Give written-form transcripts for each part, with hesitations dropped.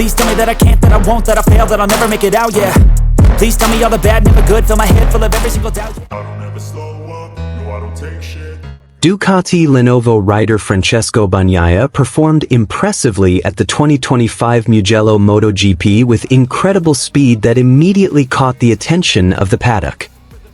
Please tell me that I can't, that I won't, that I fail, that I'll never make it out, yeah. Please tell me all the bad, never good, fill my head full of every single doubt, yeah. I don't ever slow up, no I don't take shit. Ducati Lenovo rider Francesco Bagnaia performed impressively at the 2025 Mugello Motogp with incredible speed that immediately caught the attention of the paddock.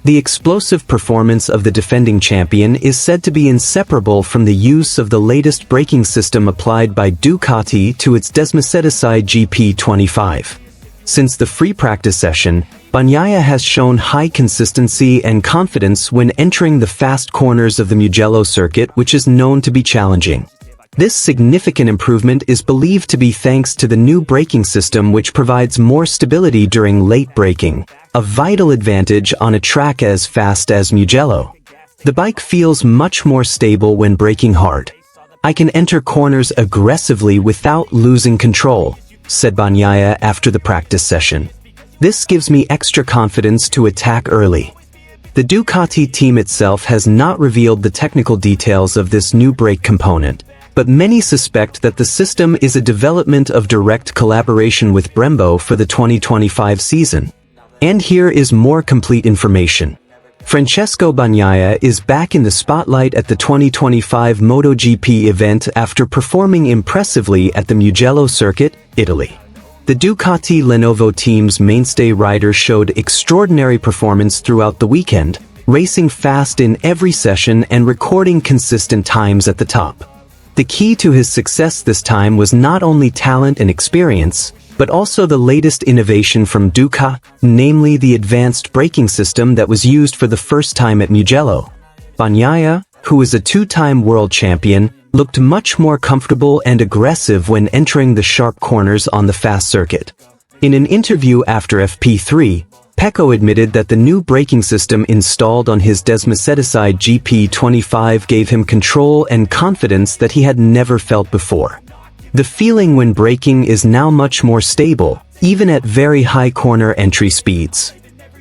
The explosive performance of the defending champion is said to be inseparable from the use of the latest braking system applied by Ducati to its Desmosedici GP25. Since the free practice session, Bagnaia has shown high consistency and confidence when entering the fast corners of the Mugello circuit, which is known to be challenging. This significant improvement is believed to be thanks to the new braking system, which provides more stability during late braking, a vital advantage on a track as fast as Mugello. The bike feels much more stable when braking hard. I can enter corners aggressively without losing control, said Bagnaia after the practice session. This gives me extra confidence to attack early. The Ducati team itself has not revealed the technical details of this new brake component, but many suspect that the system is a development of direct collaboration with Brembo for the 2025 season. And here is more complete information. Francesco Bagnaia is back in the spotlight at the 2025 Motogp event after performing impressively at the Mugello circuit, Italy. The Ducati Lenovo team's mainstay rider showed extraordinary performance throughout the weekend, racing fast in every session and recording consistent times at the top. The key to his success this time was not only talent and experience, but also the latest innovation from Ducati, namely the advanced braking system that was used for the first time at Mugello. Bagnaia, who is a two-time world champion, looked much more comfortable and aggressive when entering the sharp corners on the fast circuit. In an interview after FP3, PECCO admitted that the new braking system installed on his Desmosedici GP25 gave him control and confidence that he had never felt before. The feeling when braking is now much more stable, even at very high corner entry speeds.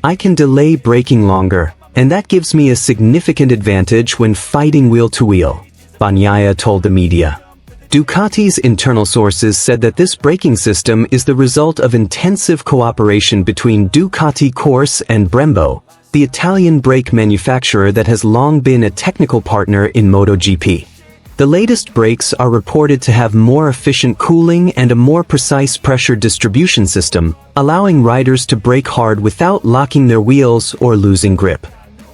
I can delay braking longer, and that gives me a significant advantage when fighting wheel-to-wheel, Bagnaia told the media. Ducati's internal sources said that this braking system is the result of intensive cooperation between Ducati Corse and Brembo, the Italian brake manufacturer that has long been a technical partner in MotoGP. The latest brakes are reported to have more efficient cooling and a more precise pressure distribution system, allowing riders to brake hard without locking their wheels or losing grip.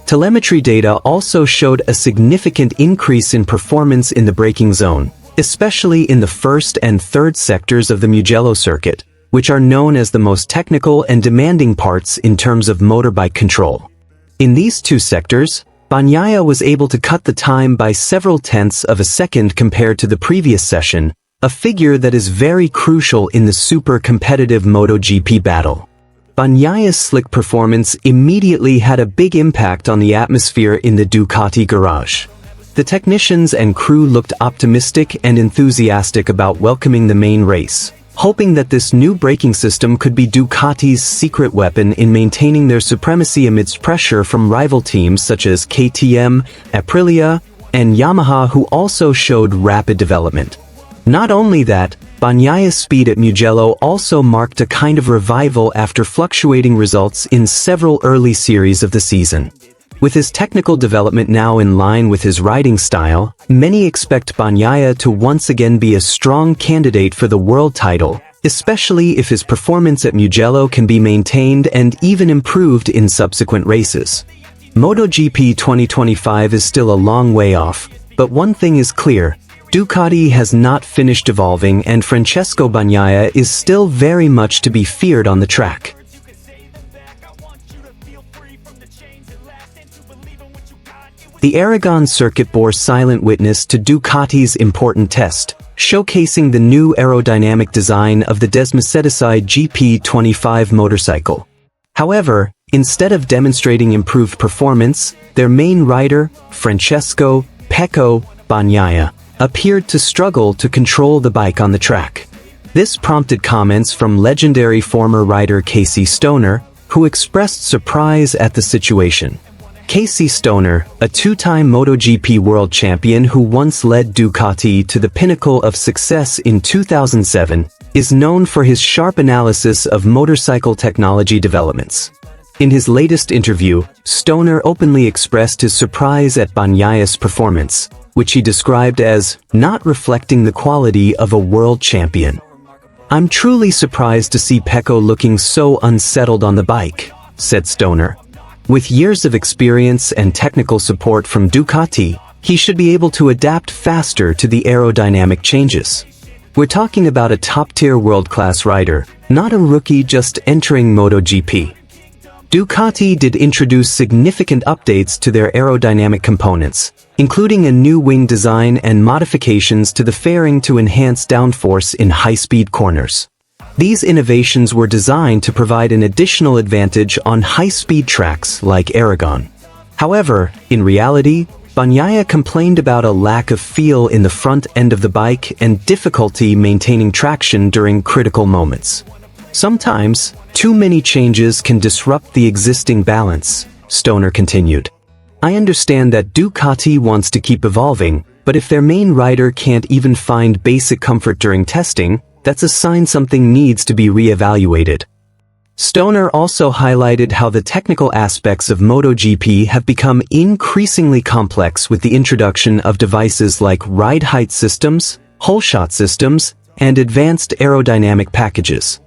Telemetry data also showed a significant increase in performance in the braking zone, especially in the first and third sectors of the Mugello circuit, which are known as the most technical and demanding parts in terms of motorbike control. In these two sectors, Bagnaia was able to cut the time by several tenths of a second compared to the previous session, a figure that is very crucial in the super competitive MotoGP battle. Bagnaia's slick performance immediately had a big impact on the atmosphere in the Ducati garage. The technicians and crew looked optimistic and enthusiastic about welcoming the main race, hoping that this new braking system could be Ducati's secret weapon in maintaining their supremacy amidst pressure from rival teams such as KTM, Aprilia, and Yamaha, who also showed rapid development. Not only that, Bagnaia's speed at Mugello also marked a kind of revival after fluctuating results in several early series of the season. With his technical development now in line with his riding style, many expect Bagnaia to once again be a strong candidate for the world title, especially if his performance at Mugello can be maintained and even improved in subsequent races. MotoGP 2025 is still a long way off, but one thing is clear: Ducati has not finished evolving, and Francesco Bagnaia is still very much to be feared on the track. The Aragon circuit bore silent witness to Ducati's important test, showcasing the new aerodynamic design of the Desmosedici GP25 motorcycle. However, instead of demonstrating improved performance, their main rider, Francesco "PECCO" Bagnaia, appeared to struggle to control the bike on the track. This prompted comments from legendary former rider Casey Stoner, who expressed surprise at the situation. Casey Stoner, a two-time MotoGP world champion who once led Ducati to the pinnacle of success in 2007, is known for his sharp analysis of motorcycle technology developments. In his latest interview, Stoner openly expressed his surprise at Bagnaia's performance, which he described as not reflecting the quality of a world champion. "I'm truly surprised to see PECCO looking so unsettled on the bike," said Stoner. "With years of experience and technical support from Ducati, he should be able to adapt faster to the aerodynamic changes. We're talking about a top-tier world-class rider, not a rookie just entering Motogp." Ducati did introduce significant updates to their aerodynamic components, including a new wing design and modifications to the fairing to enhance downforce in high-speed corners. These innovations were designed to provide an additional advantage on high-speed tracks like Aragon. However, in reality, Bagnaia complained about a lack of feel in the front end of the bike and difficulty maintaining traction during critical moments. "Sometimes, too many changes can disrupt the existing balance," Stoner continued. "I understand that Ducati wants to keep evolving, but if their main rider can't even find basic comfort during testing, that's a sign something needs to be re-evaluated." Stoner also highlighted how the technical aspects of Motogp have become increasingly complex with the introduction of devices like ride height systems, whole shot systems, and advanced aerodynamic packages.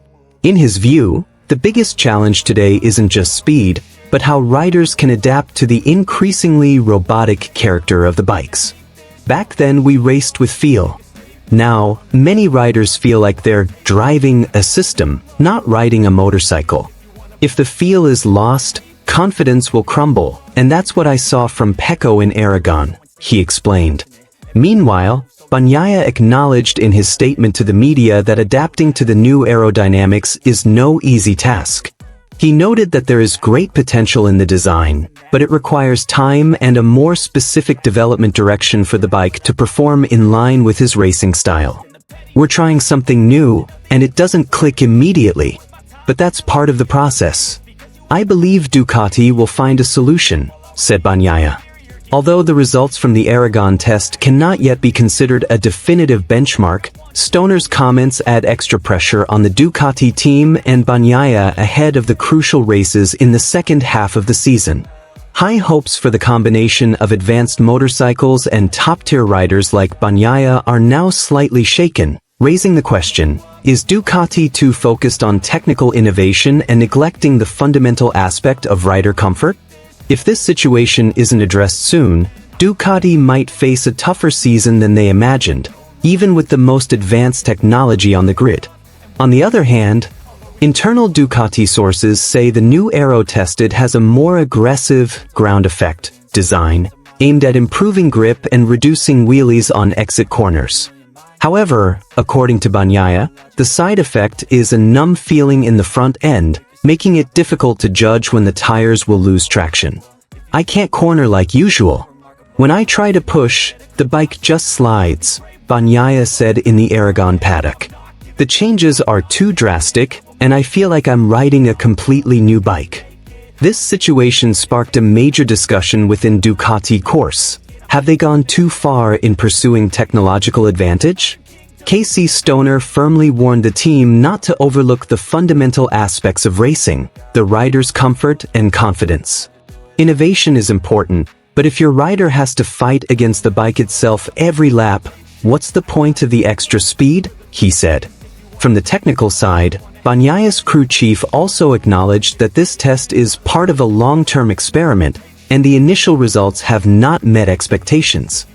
In his view, the biggest challenge today isn't just speed, but how riders can adapt to the increasingly robotic character of the bikes. "Back then we raced with feel. Now, many riders feel like they're driving a system, not riding a motorcycle. If the feel is lost, confidence will crumble, and that's what I saw from PECCO in Aragon," he explained. Meanwhile, Bagnaia acknowledged in his statement to the media that adapting to the new aerodynamics is no easy task. He noted that there is great potential in the design, but it requires time and a more specific development direction for the bike to perform in line with his racing style. "We're trying something new, and it doesn't click immediately, but that's part of the process. I believe Ducati will find a solution," said Bagnaia. Although the results from the Aragon test cannot yet be considered a definitive benchmark, Stoner's comments add extra pressure on the Ducati team and Bagnaia ahead of the crucial races in the second half of the season. High hopes for the combination of advanced motorcycles and top-tier riders like Bagnaia are now slightly shaken, raising the question, is Ducati too focused on technical innovation and neglecting the fundamental aspect of rider comfort? If this situation isn't addressed soon, Ducati might face a tougher season than they imagined, even with the most advanced technology on the grid. On the other hand, internal Ducati sources say the new aero tested has a more aggressive ground effect design, aimed at improving grip and reducing wheelies on exit corners. However, according to Bagnaia, the side effect is a numb feeling in the front end, making it difficult to judge when the tires will lose traction. "I can't corner like usual. When I try to push, the bike just slides," Bagnaia said in the Aragon paddock. "The changes are too drastic, and I feel like I'm riding a completely new bike." This situation sparked a major discussion within Ducati course. Have they gone too far in pursuing technological advantage? Casey Stoner firmly warned the team not to overlook the fundamental aspects of racing, the rider's comfort and confidence. Innovation is important, but if your rider has to fight against the bike itself every lap, what's the point of the extra speed? He said. From the technical side, Bagnaia's crew chief also acknowledged that this test is part of a long-term experiment, and the initial results have not met expectations.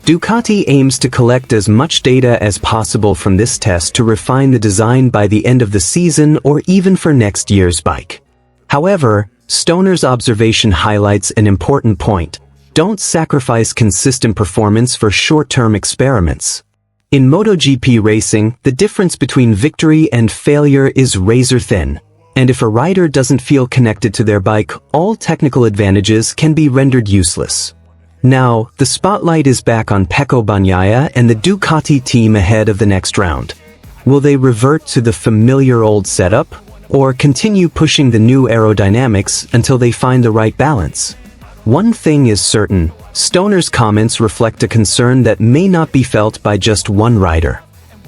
Ducati aims to collect as much data as possible from this test to refine the design by the end of the season or even for next year's bike. However, Stoner's observation highlights an important point. Don't sacrifice consistent performance for short-term experiments. In Motogp racing, the difference between victory and failure is razor-thin, and if a rider doesn't feel connected to their bike, all technical advantages can be rendered useless. Now, the spotlight is back on PECCO Bagnaia and the Ducati team ahead of the next round. Will they revert to the familiar old setup, or continue pushing the new aerodynamics until they find the right balance? One thing is certain, Stoner's comments reflect a concern that may not be felt by just one rider.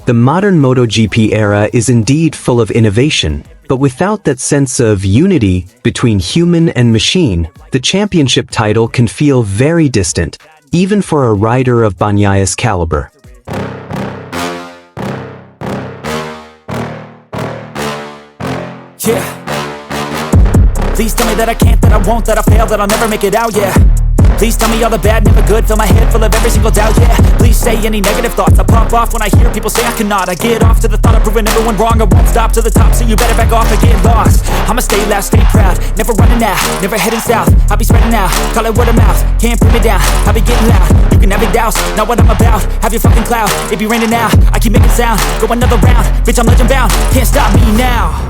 The modern MotoGP era is indeed full of innovation, but without that sense of unity between human and machine, the championship title can feel very distant, even for a rider of Bagnaia's caliber. Yeah. Please tell me that I can't, that I won't, that I fail, that I'll never make it out, yeah. Please tell me all the bad, never good, fill my head full of every single doubt, yeah. Please say any negative thoughts, I pop off when I hear people say I cannot. I get off to the thought of proving everyone wrong, I won't stop to the top, so you better back off and get lost. I'ma stay loud, stay proud, never running out, never heading south. I'll be spreading out, call it word of mouth, can't put me down, I'll be getting loud. You can have big doubts, not what I'm about, have your fucking clout, it be raining now, I keep making sound, go another round, bitch I'm legend bound, can't stop me now.